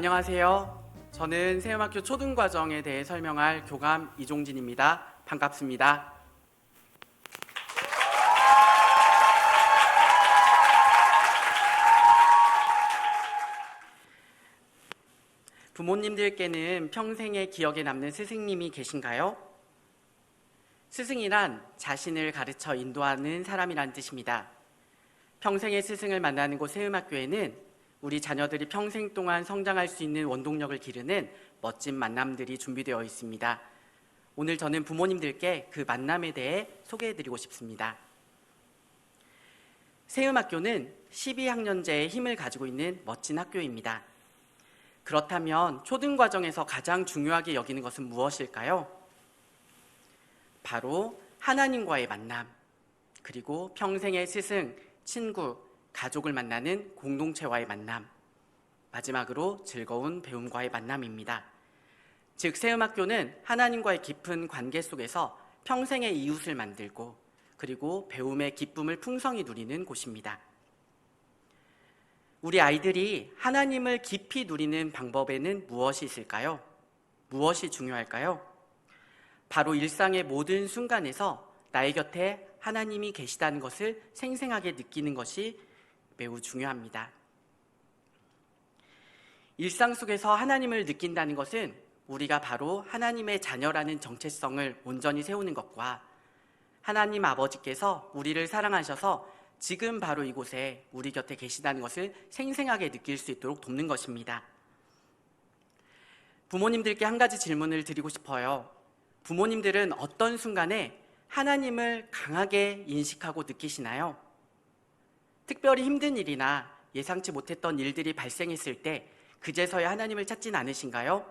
안녕하세요. 저는 세음학교 초등과정에 대해 설명할 교감 이종진입니다. 반갑습니다. 부모님들께는 평생의 기억에 남는 스승님이 계신가요? 스승이란 자신을 가르쳐 인도하는 사람이란 뜻입니다. 평생의 스승을 만나는 곳 세음학교에는 우리 자녀들이 평생 동안 성장할 수 있는 원동력을 기르는 멋진 만남들이 준비되어 있습니다. 오늘 저는 부모님들께 그 만남에 대해 소개해드리고 싶습니다. 세음학교는 12학년제의 힘을 가지고 있는 멋진 학교입니다. 그렇다면 초등과정에서 가장 중요하게 여기는 것은 무엇일까요? 바로 하나님과의 만남, 그리고 평생의 스승, 친구, 가족을 만나는 공동체와의 만남, 마지막으로 즐거운 배움과의 만남입니다. 즉, 세음학교는 하나님과의 깊은 관계 속에서 평생의 이웃을 만들고 그리고 배움의 기쁨을 풍성히 누리는 곳입니다. 우리 아이들이 하나님을 깊이 누리는 방법에는 무엇이 있을까요? 무엇이 중요할까요? 바로 일상의 모든 순간에서 나의 곁에 하나님이 계시다는 것을 생생하게 느끼는 것이 매우 중요합니다. 일상 속에서 하나님을 느낀다는 것은 우리가 바로 하나님의 자녀라는 정체성을 온전히 세우는 것과 하나님 아버지께서 우리를 사랑하셔서 지금 바로 이곳에 우리 곁에 계시다는 것을 생생하게 느낄 수 있도록 돕는 것입니다. 부모님들께 한 가지 질문을 드리고 싶어요. 부모님들은 어떤 순간에 하나님을 강하게 인식하고 느끼시나요? 특별히 힘든 일이나 예상치 못했던 일들이 발생했을 때 그제서야 하나님을 찾진 않으신가요?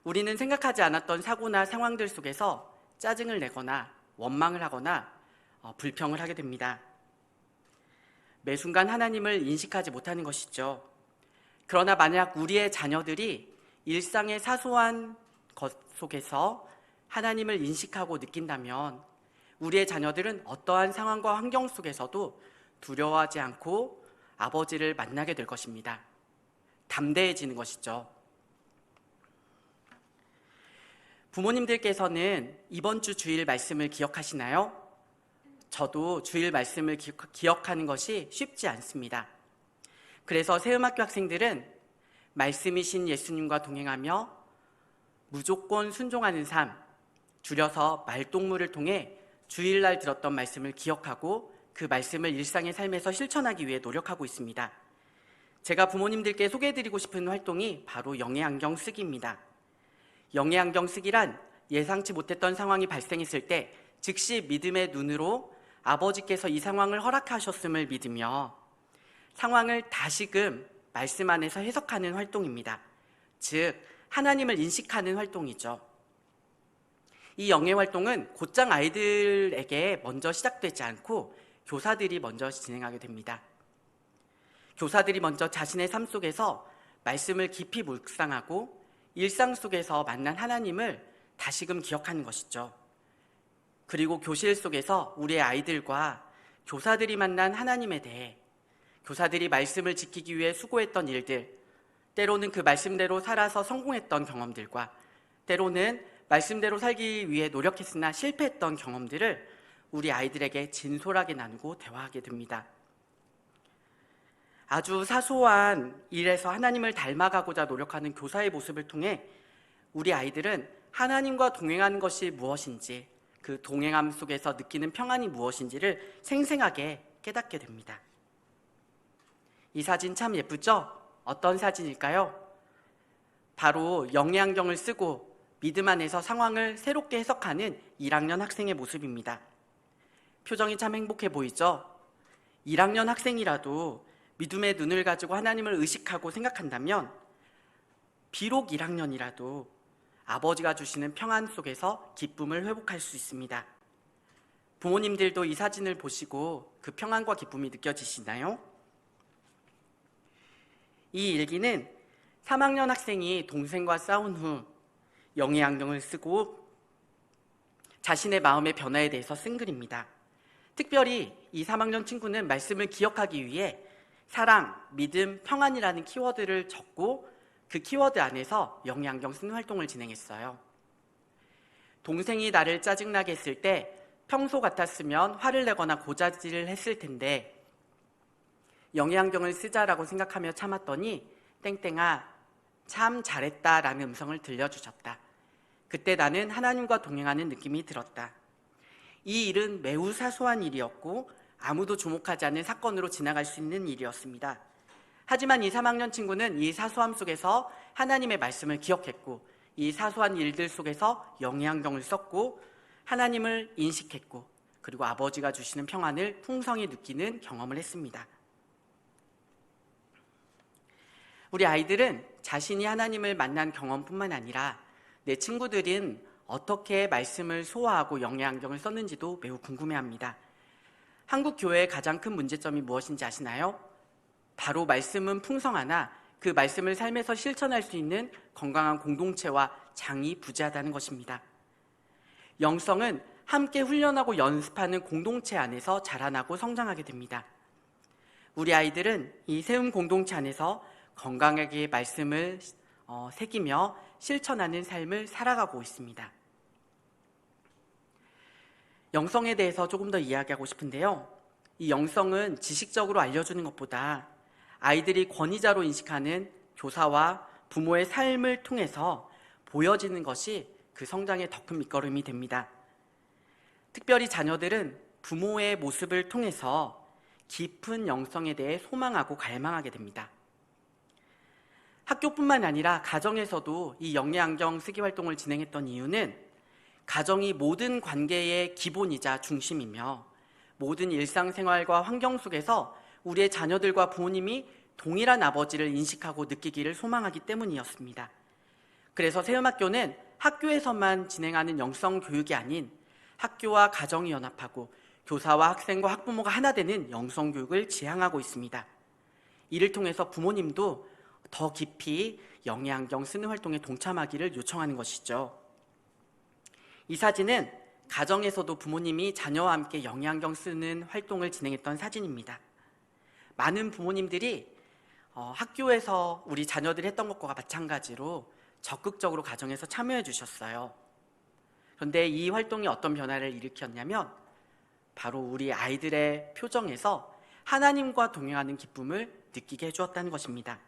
우리는 생각하지 않았던 사고나 상황들 속에서 짜증을 내거나 원망을 하거나 불평을 하게 됩니다. 매 순간 하나님을 인식하지 못하는 것이죠. 그러나 만약 우리의 자녀들이 일상의 사소한 것 속에서 하나님을 인식하고 느낀다면 우리의 자녀들은 어떠한 상황과 환경 속에서도 두려워하지 않고 아버지를 만나게 될 것입니다. 담대해지는 것이죠. 부모님들께서는 이번 주 주일 말씀을 기억하시나요? 저도 주일 말씀을 기억하는 것이 쉽지 않습니다. 그래서 세음학교 학생들은 말씀이신 예수님과 동행하며 무조건 순종하는 삶, 줄여서 말동무를 통해 주일날 들었던 말씀을 기억하고 그 말씀을 일상의 삶에서 실천하기 위해 노력하고 있습니다. 제가 부모님들께 소개해드리고 싶은 활동이 바로 영의 안경 쓰기입니다. 영의 안경 쓰기란 예상치 못했던 상황이 발생했을 때 즉시 믿음의 눈으로 아버지께서 이 상황을 허락하셨음을 믿으며 상황을 다시금 말씀 안에서 해석하는 활동입니다. 즉, 하나님을 인식하는 활동이죠. 이 영의 활동은 곧장 아이들에게 먼저 시작되지 않고 교사들이 먼저 진행하게 됩니다. 교사들이 먼저 자신의 삶 속에서 말씀을 깊이 묵상하고 일상 속에서 만난 하나님을 다시금 기억하는 것이죠. 그리고 교실 속에서 우리의 아이들과 교사들이 만난 하나님에 대해 교사들이 말씀을 지키기 위해 수고했던 일들, 때로는 그 말씀대로 살아서 성공했던 경험들과 때로는 말씀대로 살기 위해 노력했으나 실패했던 경험들을 우리 아이들에게 진솔하게 나누고 대화하게 됩니다. 아주 사소한 일에서 하나님을 닮아가고자 노력하는 교사의 모습을 통해 우리 아이들은 하나님과 동행하는 것이 무엇인지, 그 동행함 속에서 느끼는 평안이 무엇인지를 생생하게 깨닫게 됩니다. 이 사진 참 예쁘죠? 어떤 사진일까요? 바로 영의 안경을 쓰고 믿음 안에서 상황을 새롭게 해석하는 1학년 학생의 모습입니다. 표정이 참 행복해 보이죠? 1학년 학생이라도 믿음의 눈을 가지고 하나님을 의식하고 생각한다면 비록 1학년이라도 아버지가 주시는 평안 속에서 기쁨을 회복할 수 있습니다. 부모님들도 이 사진을 보시고 그 평안과 기쁨이 느껴지시나요? 이 일기는 3학년 학생이 동생과 싸운 후 영의 안경을 쓰고 자신의 마음의 변화에 대해서 쓴 글입니다. 특별히 이 3학년 친구는 말씀을 기억하기 위해 사랑, 믿음, 평안이라는 키워드를 적고 그 키워드 안에서 영양경 쓰는 활동을 진행했어요. 동생이 나를 짜증나게 했을 때 평소 같았으면 화를 내거나 고자질을 했을 텐데 영양경을 쓰자라고 생각하며 참았더니 땡땡아 참 잘했다라는 음성을 들려주셨다. 그때 나는 하나님과 동행하는 느낌이 들었다. 이 일은 매우 사소한 일이었고 아무도 주목하지 않는 사건으로 지나갈 수 있는 일이었습니다. 하지만 이 3학년 친구는 이 사소함 속에서 하나님의 말씀을 기억했고 이 사소한 일들 속에서 영양경을 썼고 하나님을 인식했고 그리고 아버지가 주시는 평안을 풍성히 느끼는 경험을 했습니다. 우리 아이들은 자신이 하나님을 만난 경험뿐만 아니라 내 친구들은 어떻게 말씀을 소화하고 영양경을 썼는지도 매우 궁금해합니다. 한국 교회의 가장 큰 문제점이 무엇인지 아시나요? 바로 말씀은 풍성하나 그 말씀을 삶에서 실천할 수 있는 건강한 공동체와 장이 부재하다는 것입니다. 영성은 함께 훈련하고 연습하는 공동체 안에서 자라나고 성장하게 됩니다. 우리 아이들은 이 세움 공동체 안에서 건강하게 말씀을 새기며 실천하는 삶을 살아가고 있습니다. 영성에 대해서 조금 더 이야기하고 싶은데요. 이 영성은 지식적으로 알려주는 것보다 아이들이 권위자로 인식하는 교사와 부모의 삶을 통해서 보여지는 것이 그 성장의 더 큰 밑거름이 됩니다. 특별히 자녀들은 부모의 모습을 통해서 깊은 영성에 대해 소망하고 갈망하게 됩니다. 학교뿐만 아니라 가정에서도 이 영양경 쓰기 활동을 진행했던 이유는 가정이 모든 관계의 기본이자 중심이며 모든 일상생활과 환경 속에서 우리의 자녀들과 부모님이 동일한 아버지를 인식하고 느끼기를 소망하기 때문이었습니다. 그래서 세움학교는 학교에서만 진행하는 영성 교육이 아닌 학교와 가정이 연합하고 교사와 학생과 학부모가 하나 되는 영성 교육을 지향하고 있습니다. 이를 통해서 부모님도 더 깊이 영양경 쓰는 활동에 동참하기를 요청하는 것이죠. 이 사진은 가정에서도 부모님이 자녀와 함께 영양경 쓰는 활동을 진행했던 사진입니다. 많은 부모님들이 학교에서 우리 자녀들이 했던 것과 마찬가지로 적극적으로 가정에서 참여해 주셨어요. 그런데 이 활동이 어떤 변화를 일으켰냐면 바로 우리 아이들의 표정에서 하나님과 동행하는 기쁨을 느끼게 해주었다는 것입니다.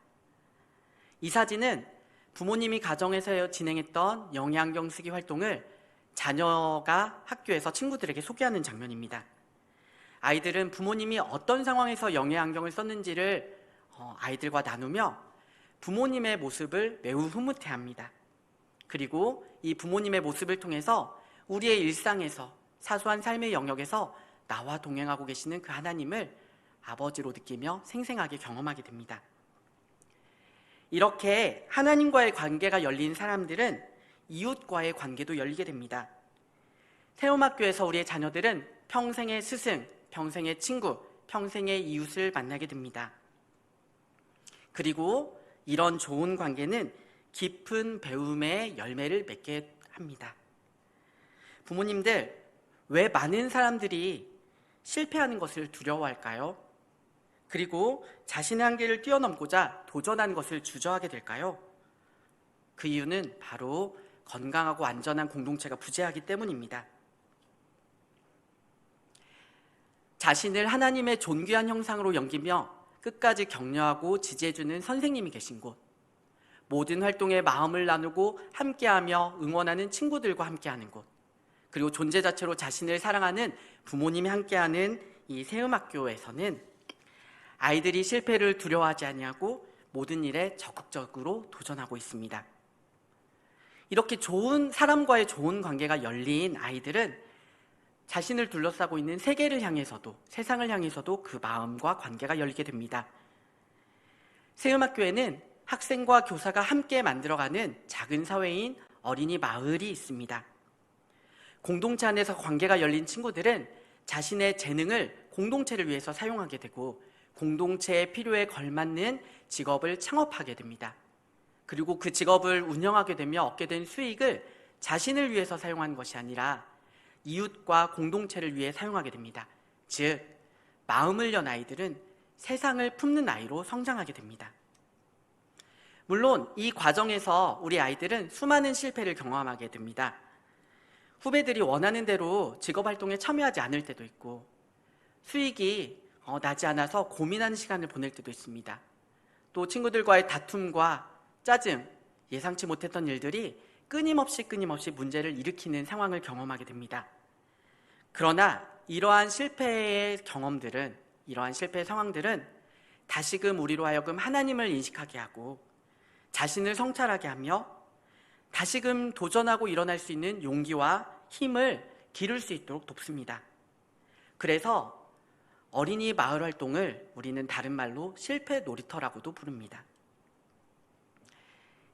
이 사진은 부모님이 가정에서 진행했던 영양경 쓰기 활동을 자녀가 학교에서 친구들에게 소개하는 장면입니다. 아이들은 부모님이 어떤 상황에서 영양경을 썼는지를 아이들과 나누며 부모님의 모습을 매우 흐뭇해합니다. 그리고 이 부모님의 모습을 통해서 우리의 일상에서 사소한 삶의 영역에서 나와 동행하고 계시는 그 하나님을 아버지로 느끼며 생생하게 경험하게 됩니다. 이렇게 하나님과의 관계가 열린 사람들은 이웃과의 관계도 열리게 됩니다. 세움학교에서 우리의 자녀들은 평생의 스승, 평생의 친구, 평생의 이웃을 만나게 됩니다. 그리고 이런 좋은 관계는 깊은 배움의 열매를 맺게 합니다. 부모님들, 왜 많은 사람들이 실패하는 것을 두려워할까요? 그리고 자신의 한계를 뛰어넘고자 도전하는 것을 주저하게 될까요? 그 이유는 바로 건강하고 안전한 공동체가 부재하기 때문입니다. 자신을 하나님의 존귀한 형상으로 여기며 끝까지 격려하고 지지해주는 선생님이 계신 곳, 모든 활동에 마음을 나누고 함께하며 응원하는 친구들과 함께하는 곳, 그리고 존재 자체로 자신을 사랑하는 부모님이 함께하는 이 세움학교에서는 아이들이 실패를 두려워하지 아니하고 모든 일에 적극적으로 도전하고 있습니다. 이렇게 좋은 사람과의 좋은 관계가 열린 아이들은 자신을 둘러싸고 있는 세계를 향해서도, 세상을 향해서도 그 마음과 관계가 열리게 됩니다. 세움학교에는 학생과 교사가 함께 만들어가는 작은 사회인 어린이 마을이 있습니다. 공동체 안에서 관계가 열린 친구들은 자신의 재능을 공동체를 위해서 사용하게 되고 공동체의 필요에 걸맞는 직업을 창업하게 됩니다. 그리고 그 직업을 운영하게 되며 얻게 된 수익을 자신을 위해서 사용하는 것이 아니라 이웃과 공동체를 위해 사용하게 됩니다. 즉, 마음을 연 아이들은 세상을 품는 아이로 성장하게 됩니다. 물론 이 과정에서 우리 아이들은 수많은 실패를 경험하게 됩니다. 후배들이 원하는 대로 직업활동에 참여하지 않을 때도 있고, 수익이 나지 않아서 고민하는 시간을 보낼 때도 있습니다. 또 친구들과의 다툼과 짜증, 예상치 못했던 일들이 끊임없이 문제를 일으키는 상황을 경험하게 됩니다. 그러나 이러한 실패의 상황들은 다시금 우리로 하여금 하나님을 인식하게 하고 자신을 성찰하게 하며 다시금 도전하고 일어날 수 있는 용기와 힘을 기를 수 있도록 돕습니다. 그래서 어린이 마을 활동을 우리는 다른 말로 실패 놀이터라고도 부릅니다.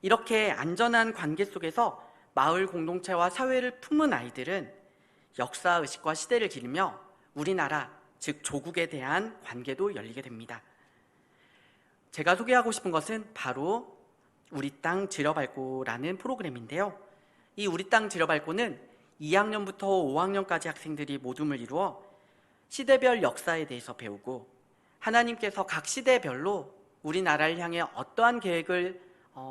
이렇게 안전한 관계 속에서 마을 공동체와 사회를 품은 아이들은 역사의식과 시대를 기르며 우리나라, 즉 조국에 대한 관계도 열리게 됩니다. 제가 소개하고 싶은 것은 바로 우리 땅 지려밟고라는 프로그램인데요. 이 우리 땅 지려밟고는 2학년부터 5학년까지 학생들이 모둠을 이루어 시대별 역사에 대해서 배우고 하나님께서 각 시대별로 우리나라를 향해 어떠한 계획을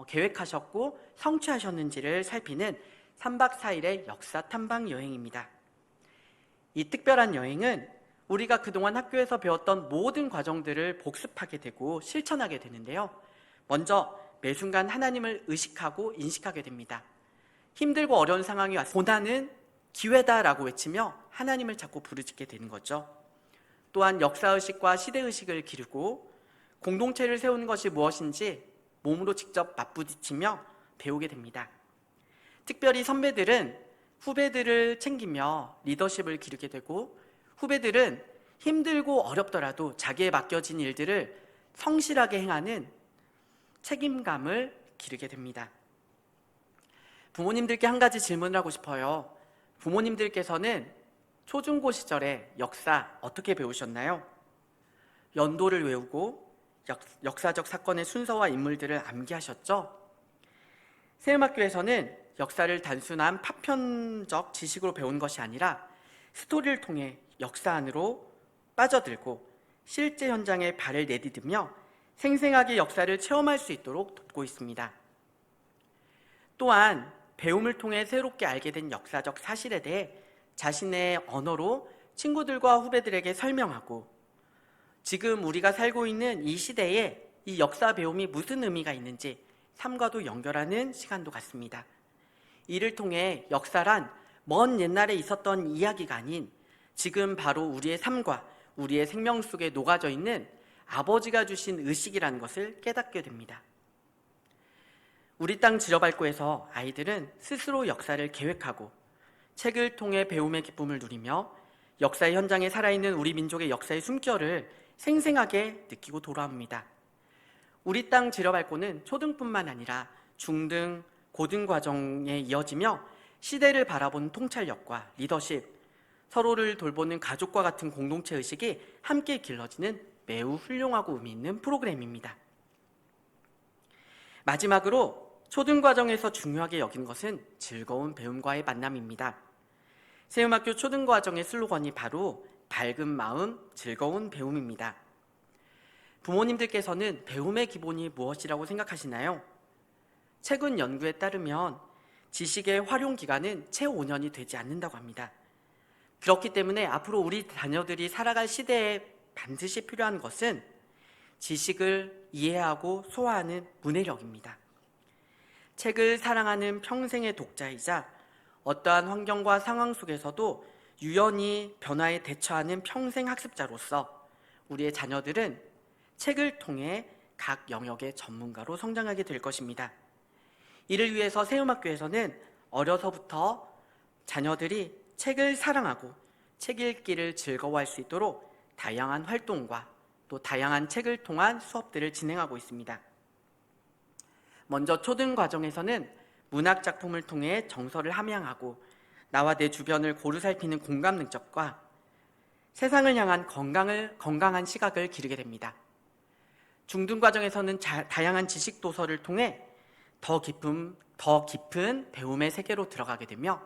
계획하셨고 성취하셨는지를 살피는 3박 4일의 역사 탐방 여행입니다. 이 특별한 여행은 우리가 그동안 학교에서 배웠던 모든 과정들을 복습하게 되고 실천하게 되는데요. 먼저 매 순간 하나님을 의식하고 인식하게 됩니다. 힘들고 어려운 상황이 왔을 때 고난은 기회다라고 외치며 하나님을 자꾸 부르짖게 되는 거죠. 또한 역사의식과 시대의식을 기르고 공동체를 세우는 것이 무엇인지 몸으로 직접 맞부딪히며 배우게 됩니다. 특별히 선배들은 후배들을 챙기며 리더십을 기르게 되고, 후배들은 힘들고 어렵더라도 자기에 맡겨진 일들을 성실하게 행하는 책임감을 기르게 됩니다. 부모님들께 한 가지 질문을 하고 싶어요. 부모님들께서는 초중고 시절에 역사 어떻게 배우셨나요? 연도를 외우고 역사적 사건의 순서와 인물들을 암기하셨죠? 세음학교에서는 역사를 단순한 파편적 지식으로 배운 것이 아니라 스토리를 통해 역사 안으로 빠져들고 실제 현장에 발을 내디디며 생생하게 역사를 체험할 수 있도록 돕고 있습니다. 또한 배움을 통해 새롭게 알게 된 역사적 사실에 대해 자신의 언어로 친구들과 후배들에게 설명하고 지금 우리가 살고 있는 이 시대에 이 역사 배움이 무슨 의미가 있는지 삶과도 연결하는 시간도 갖습니다. 이를 통해 역사란 먼 옛날에 있었던 이야기가 아닌 지금 바로 우리의 삶과 우리의 생명 속에 녹아져 있는 아버지가 주신 의식이라는 것을 깨닫게 됩니다. 우리 땅 지려밟고에서 아이들은 스스로 역사를 계획하고 책을 통해 배움의 기쁨을 누리며 역사의 현장에 살아있는 우리 민족의 역사의 숨결을 생생하게 느끼고 돌아옵니다. 우리 땅 지려밟고는 초등뿐만 아니라 중등, 고등 과정에 이어지며 시대를 바라보는 통찰력과 리더십, 서로를 돌보는 가족과 같은 공동체 의식이 함께 길러지는 매우 훌륭하고 의미 있는 프로그램입니다. 마지막으로 초등과정에서 중요하게 여기는 것은 즐거운 배움과의 만남입니다. 세음학교 초등과정의 슬로건이 바로 밝은 마음, 즐거운 배움입니다. 부모님들께서는 배움의 기본이 무엇이라고 생각하시나요? 최근 연구에 따르면 지식의 활용 기간은 채 5년이 되지 않는다고 합니다. 그렇기 때문에 앞으로 우리 자녀들이 살아갈 시대에 반드시 필요한 것은 지식을 이해하고 소화하는 문해력입니다. 책을 사랑하는 평생의 독자이자 어떠한 환경과 상황 속에서도 유연히 변화에 대처하는 평생 학습자로서 우리의 자녀들은 책을 통해 각 영역의 전문가로 성장하게 될 것입니다. 이를 위해서 세음학교에서는 어려서부터 자녀들이 책을 사랑하고 책 읽기를 즐거워할 수 있도록 다양한 활동과 또 다양한 책을 통한 수업들을 진행하고 있습니다. 먼저 초등 과정에서는 문학 작품을 통해 정서를 함양하고 나와 내 주변을 고루 살피는 공감 능력과 세상을 향한 건강한 시각을 기르게 됩니다. 중등 과정에서는 다양한 지식 도서를 통해 더 깊은 배움의 세계로 들어가게 되며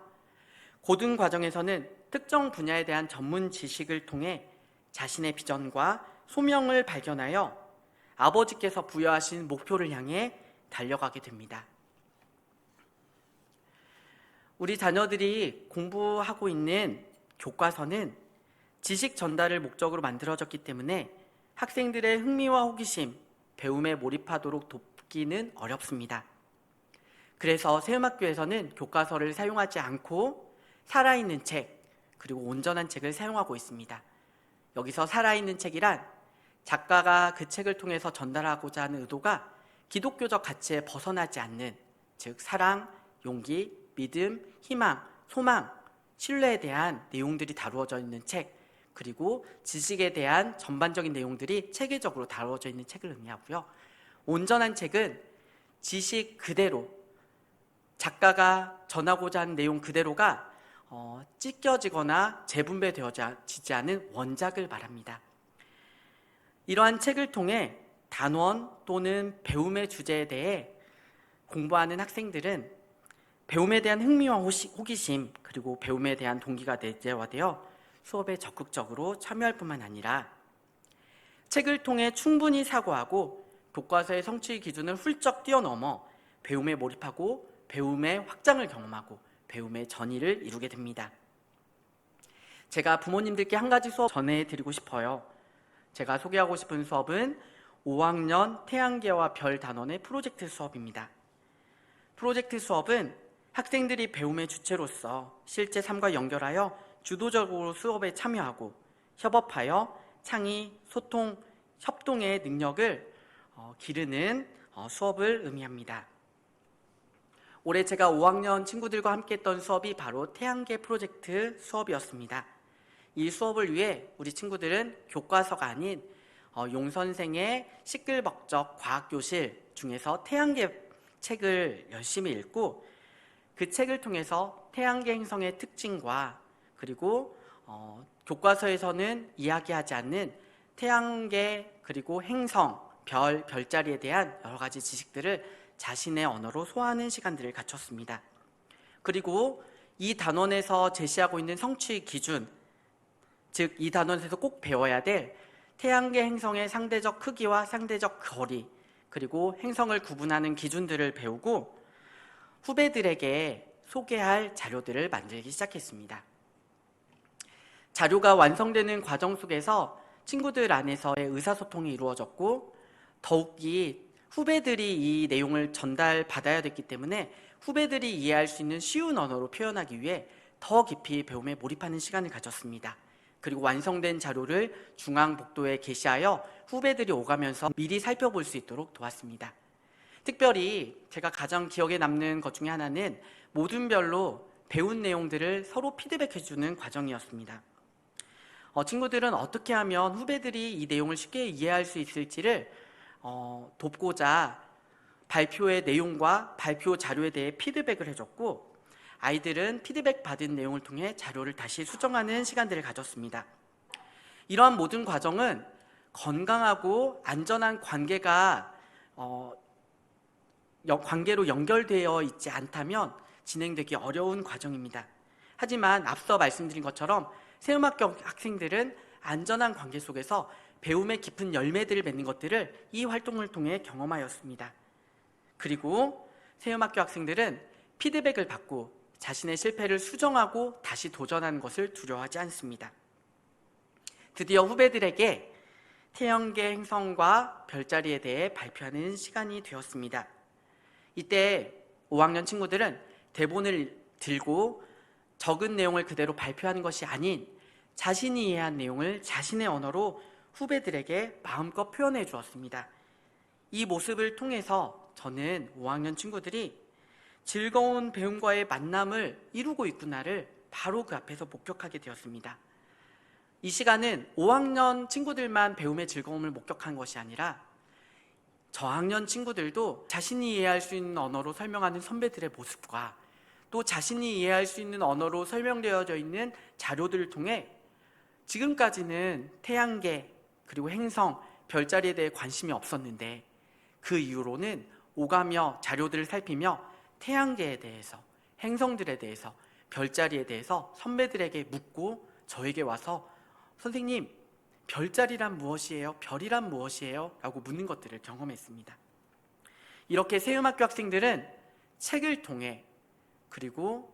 고등 과정에서는 특정 분야에 대한 전문 지식을 통해 자신의 비전과 소명을 발견하여 아버지께서 부여하신 목표를 향해 달려가게 됩니다. 우리 자녀들이 공부하고 있는 교과서는 지식 전달을 목적으로 만들어졌기 때문에 학생들의 흥미와 호기심, 배움에 몰입하도록 돕기는 어렵습니다. 그래서 세음학교에서는 교과서를 사용하지 않고 살아있는 책, 그리고 온전한 책을 사용하고 있습니다. 여기서 살아있는 책이란 작가가 그 책을 통해서 전달하고자 하는 의도가 기독교적 가치에 벗어나지 않는, 즉 사랑, 용기, 믿음, 희망, 소망, 신뢰에 대한 내용들이 다루어져 있는 책, 그리고 지식에 대한 전반적인 내용들이 체계적으로 다루어져 있는 책을 의미하고요. 온전한 책은 지식 그대로, 작가가 전하고자 하는 내용 그대로가 찢겨지거나 재분배되어지지 않은 원작을 말합니다. 이러한 책을 통해 단원 또는 배움의 주제에 대해 공부하는 학생들은 배움에 대한 흥미와 호기심, 그리고 배움에 대한 동기가 내재화되어 수업에 적극적으로 참여할 뿐만 아니라 책을 통해 충분히 사고하고 교과서의 성취 기준을 훌쩍 뛰어넘어 배움에 몰입하고 배움의 확장을 경험하고 배움의 전이를 이루게 됩니다. 제가 부모님들께 한 가지 수업 전해드리고 싶어요. 제가 소개하고 싶은 수업은 5학년 태양계와 별 단원의 프로젝트 수업입니다. 프로젝트 수업은 학생들이 배움의 주체로서 실제 삶과 연결하여 주도적으로 수업에 참여하고 협업하여 창의, 소통, 협동의 능력을 기르는 수업을 의미합니다. 올해 제가 5학년 친구들과 함께 했던 수업이 바로 태양계 프로젝트 수업이었습니다. 이 수업을 위해 우리 친구들은 교과서가 아닌 용 선생의 시끌벅적 과학교실 중에서 태양계 책을 열심히 읽고 그 책을 통해서 태양계 행성의 특징과 그리고 교과서에서는 이야기하지 않는 태양계 그리고 행성, 별자리에 대한 여러 가지 지식들을 자신의 언어로 소화하는 시간들을 갖췄습니다. 그리고 이 단원에서 제시하고 있는 성취 기준, 즉 이 단원에서 꼭 배워야 될 태양계 행성의 상대적 크기와 상대적 거리, 그리고 행성을 구분하는 기준들을 배우고 후배들에게 소개할 자료들을 만들기 시작했습니다. 자료가 완성되는 과정 속에서 친구들 안에서의 의사소통이 이루어졌고 더욱이 후배들이 이 내용을 전달받아야 됐기 때문에 후배들이 이해할 수 있는 쉬운 언어로 표현하기 위해 더 깊이 배움에 몰입하는 시간을 가졌습니다. 그리고 완성된 자료를 중앙복도에 게시하여 후배들이 오가면서 미리 살펴볼 수 있도록 도왔습니다. 특별히 제가 가장 기억에 남는 것 중에 하나는 모둠별로 배운 내용들을 서로 피드백해주는 과정이었습니다. 친구들은 어떻게 하면 후배들이 이 내용을 쉽게 이해할 수 있을지를 돕고자 발표의 내용과 발표 자료에 대해 피드백을 해줬고 아이들은 피드백 받은 내용을 통해 자료를 다시 수정하는 시간들을 가졌습니다. 이러한 모든 과정은 건강하고 안전한 관계로 연결되어 있지 않다면 진행되기 어려운 과정입니다. 하지만 앞서 말씀드린 것처럼 세음학교 학생들은 안전한 관계 속에서 배움의 깊은 열매들을 맺는 것들을 이 활동을 통해 경험하였습니다. 그리고 세음학교 학생들은 피드백을 받고 자신의 실패를 수정하고 다시 도전하는 것을 두려워하지 않습니다. 드디어 후배들에게 태양계 행성과 별자리에 대해 발표하는 시간이 되었습니다. 이때 5학년 친구들은 대본을 들고 적은 내용을 그대로 발표하는 것이 아닌 자신이 이해한 내용을 자신의 언어로 후배들에게 마음껏 표현해 주었습니다. 이 모습을 통해서 저는 5학년 친구들이 즐거운 배움과의 만남을 이루고 있구나를 바로 그 앞에서 목격하게 되었습니다. 이 시간은 5학년 친구들만 배움의 즐거움을 목격한 것이 아니라 저학년 친구들도 자신이 이해할 수 있는 언어로 설명하는 선배들의 모습과 또 자신이 이해할 수 있는 언어로 설명되어져 있는 자료들을 통해 지금까지는 태양계 그리고 행성, 별자리에 대해 관심이 없었는데 그 이후로는 오가며 자료들을 살피며 태양계에 대해서, 행성들에 대해서, 별자리에 대해서 선배들에게 묻고 저에게 와서 선생님, 별자리란 무엇이에요? 별이란 무엇이에요? 라고 묻는 것들을 경험했습니다. 이렇게 세음학교 학생들은 책을 통해, 그리고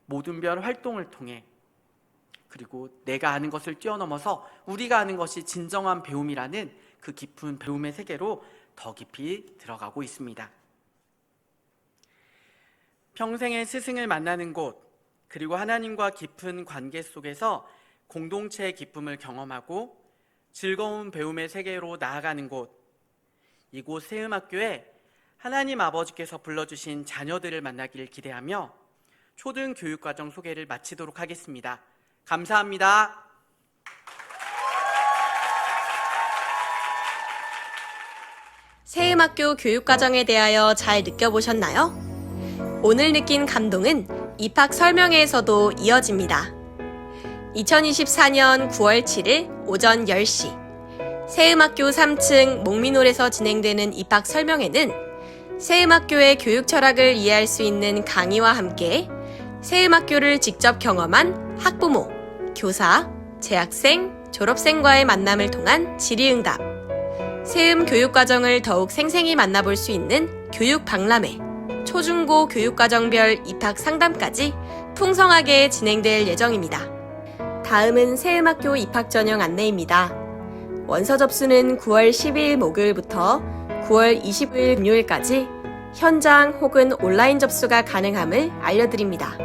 모든 별 활동을 통해, 그리고 내가 아는 것을 뛰어넘어서 우리가 아는 것이 진정한 배움이라는 그 깊은 배움의 세계로 더 깊이 들어가고 있습니다. 평생의 스승을 만나는 곳, 그리고 하나님과 깊은 관계 속에서 공동체의 기쁨을 경험하고 즐거운 배움의 세계로 나아가는 곳, 이곳 세음학교에 하나님 아버지께서 불러주신 자녀들을 만나기를 기대하며 초등교육과정 소개를 마치도록 하겠습니다. 감사합니다. 세음학교 교육과정에 대하여 잘 느껴보셨나요? 오늘 느낀 감동은 입학 설명회에서도 이어집니다. 2024년 9월 7일 오전 10시 세음학교 3층 목민홀에서 진행되는 입학 설명회는 세음학교의 교육 철학을 이해할 수 있는 강의와 함께 세음학교를 직접 경험한 학부모, 교사, 재학생, 졸업생과의 만남을 통한 질의응답, 세음 교육과정을 더욱 생생히 만나볼 수 있는 교육박람회, 초중고 교육과정별 입학 상담까지 풍성하게 진행될 예정입니다. 다음은 세음학교 입학 전형 안내입니다. 원서 접수는 9월 12일 목요일부터 9월 20일 금요일까지 현장 혹은 온라인 접수가 가능함을 알려드립니다.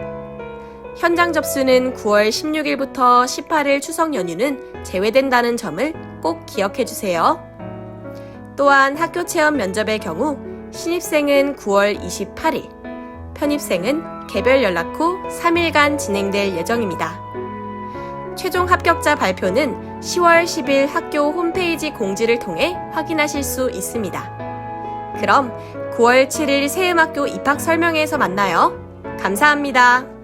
현장 접수는 9월 16일부터 18일 추석 연휴는 제외된다는 점을 꼭 기억해 주세요. 또한 학교 체험 면접의 경우 신입생은 9월 28일, 편입생은 개별 연락 후 3일간 진행될 예정입니다. 최종 합격자 발표는 10월 10일 학교 홈페이지 공지를 통해 확인하실 수 있습니다. 그럼 9월 7일 세음학교 입학 설명회에서 만나요. 감사합니다.